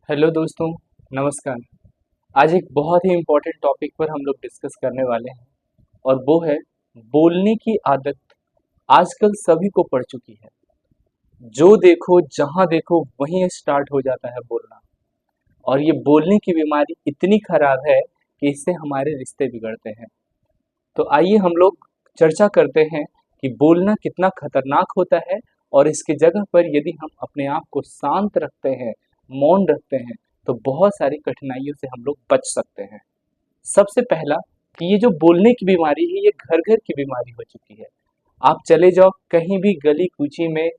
Hello दोस्तों, नमस्कार। आज एक बहुत ही इम्पोर्टेंट टॉपिक पर हम लोग डिस्कस करने वाले हैं और वो है बोलने की आदत। आजकल सभी को पड़ चुकी है। जो देखो जहाँ देखो वहीं स्टार्ट हो जाता है बोलना। और ये बोलने की बीमारी इतनी खराब है कि इससे हमारे रिश्ते बिगड़ते हैं। तो आइए हम लोग चर्चा करते हैं कि बोलना कितना खतरनाक होता है और इसकी जगह पर यदि हम अपने आप को शांत रखते हैं, मौन रखते हैं, तो बहुत सारी कठिनाइयों से हम लोग बच सकते हैं। सबसे पहला कि ये जो बोलने की बीमारी है, ये घर घर की बीमारी हो चुकी है। आप चले जाओ कहीं भी गली कूची में,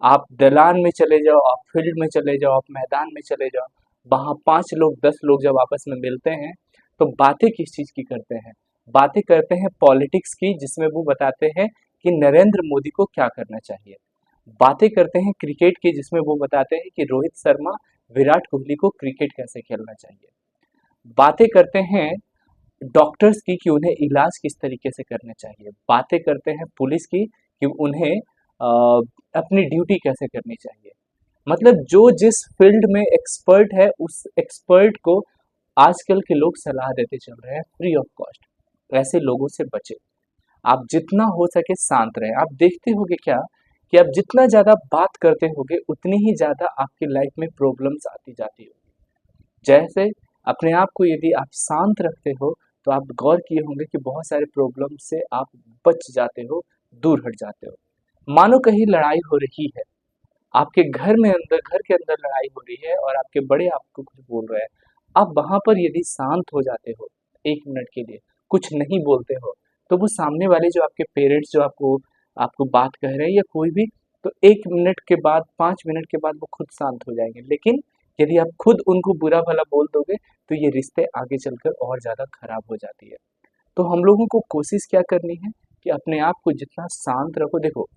आप दलान में चले जाओ, आप फील्ड में चले जाओ, आप मैदान में चले जाओ, वहाँ 5 लोग 10 लोग जब आपस में मिलते हैं तो बातें किस चीज़ की करते हैं? बातें करते हैं पॉलिटिक्स की, जिसमें वो बताते हैं कि नरेंद्र मोदी को क्या करना चाहिए। बातें करते हैं क्रिकेट की, जिसमें वो बताते हैं कि रोहित शर्मा, विराट कोहली को क्रिकेट कैसे खेलना चाहिए। बातें करते हैं डॉक्टर्स की कि उन्हें इलाज किस तरीके से करना चाहिए। बातें करते हैं पुलिस की कि उन्हें अपनी ड्यूटी कैसे करनी चाहिए। मतलब जो जिस फील्ड में एक्सपर्ट है, उस एक्सपर्ट को आजकल के लोग सलाह देते चल रहे हैं फ्री ऑफ कॉस्ट। ऐसे लोगों से बचे। आप जितना हो सके शांत रहें। आप देखते होंगे क्या कि आप जितना ज़्यादा बात करते होंगे उतनी ही ज़्यादा आपकी लाइफ में प्रॉब्लम्स आती जाती होगी। जैसे अपने आप को यदि आप शांत रखते हो तो आप गौर किए होंगे कि बहुत सारे प्रॉब्लम से आप बच जाते हो, दूर हट जाते हो। मानो कहीं लड़ाई हो रही है, आपके घर के अंदर लड़ाई हो रही है और आपके बड़े आपको कुछ बोल रहे हैं। आप वहाँ पर यदि शांत हो जाते हो 1 मिनट के लिए, कुछ नहीं बोलते हो, तो वो सामने वाले जो आपके पेरेंट्स जो आपको आपको बात कह रहे हैं या कोई भी, तो 1 मिनट के बाद, 5 मिनट के बाद वो खुद शांत हो जाएँगे। लेकिन यदि आप खुद उनको बुरा-भला बोल दोगे, तो ये रिश्ते आगे चलकर और ज़्यादा खराब हो जाती है। तो हम लोगों को कोशिश क्या करनी है कि अपने आप को जितना शांत रखो। देखो,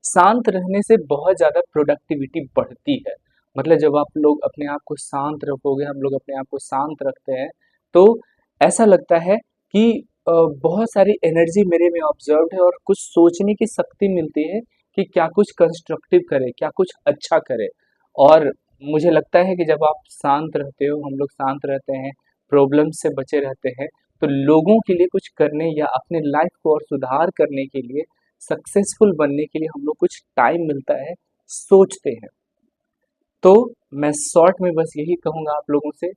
शांत रहने से बहुत ज़्यादा प्रोडक्टिविटी बढ़ती है। मतलब जब आप लोग अपने आप को शांत रखोगे, हम लोग अपने आप को शांत रखते हैं, तो ऐसा लगता है कि बहुत सारी एनर्जी मेरे में ऑब्जर्व्ड है और कुछ सोचने की शक्ति मिलती है कि क्या कुछ कंस्ट्रक्टिव करें, क्या कुछ अच्छा करें। और मुझे लगता है कि जब आप शांत रहते हो, हम लोग शांत रहते हैं, प्रॉब्लम से बचे रहते हैं, तो लोगों के लिए कुछ करने या अपने लाइफ को और सुधार करने के लिए, सक्सेसफुल बनने के लिए हम लोग कुछ टाइम मिलता है, सोचते हैं। तो मैं शॉर्ट में बस यही कहूँगा आप लोगों से,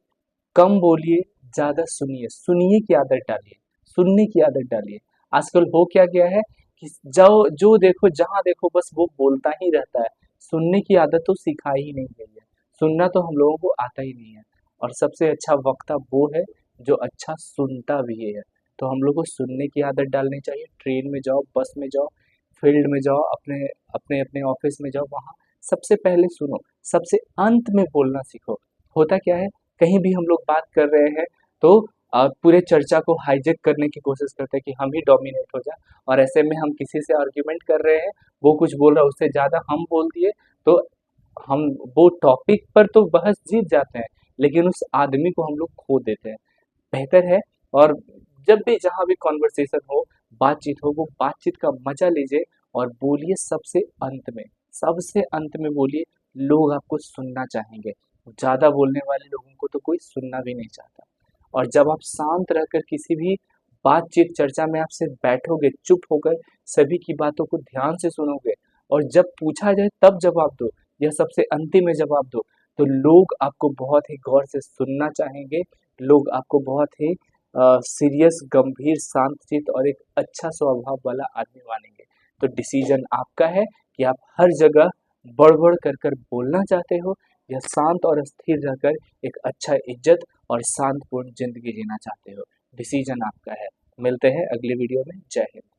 कम बोलिए, ज़्यादा सुनिए। सुनिए की आदत डालिए, सुनने की आदत डालिए। आजकल हो क्या गया है कि जो देखो जहाँ देखो बस वो बोलता ही रहता है। सुनने की आदत तो सिखाई ही नहीं गई है। सुनना तो हम लोगों को आता ही नहीं है। और सबसे अच्छा वक्ता वो है जो अच्छा सुनता भी है। तो हम लोग को सुनने की आदत डालनी चाहिए। ट्रेन में जाओ, बस में जाओ, फील्ड में जाओ, अपने अपने अपने ऑफिस में जाओ, वहाँ सबसे पहले सुनो, सबसे अंत में बोलना सीखो। होता क्या है, कहीं भी हम लोग बात कर रहे हैं तो पूरे चर्चा को हाईजैक करने की कोशिश करते हैं कि हम ही डोमिनेट हो जाए। और ऐसे में हम किसी से आर्ग्यूमेंट कर रहे हैं, वो कुछ बोल रहा है, उससे ज़्यादा हम बोल दिए, तो हम वो टॉपिक पर तो बहस जीत जाते हैं, लेकिन उस आदमी को हम लोग खो देते हैं। बेहतर है। और जब भी जहाँ भी कॉन्वर्सेशन हो, बातचीत हो, वो बातचीत का मजा लीजिए और बोलिए सबसे अंत में। सबसे अंत में बोलिए, लोग आपको सुनना चाहेंगे। ज़्यादा बोलने वाले लोगों को तो कोई सुनना भी नहीं चाहता। और जब आप शांत रहकर किसी भी बातचीत चर्चा में आप सिर्फ बैठोगे, चुप होकर सभी की बातों को ध्यान से सुनोगे और जब पूछा जाए तब जवाब दो, या सबसे अंतिम में जवाब दो, तो लोग आपको बहुत ही गौर से सुनना चाहेंगे। लोग आपको बहुत ही सीरियस, गंभीर, शांतचित्त और एक अच्छा स्वभाव वाला आदमी मानेंगे। तो डिसीजन आपका है कि आप हर जगह बढ़-बढ़ कर बोलना चाहते हो या शांत और स्थिर रहकर एक अच्छा इज्जत और शांतिपूर्ण ज़िंदगी जीना चाहते हो। डिसीजन आपका है। मिलते हैं अगले वीडियो में। जय हिंद।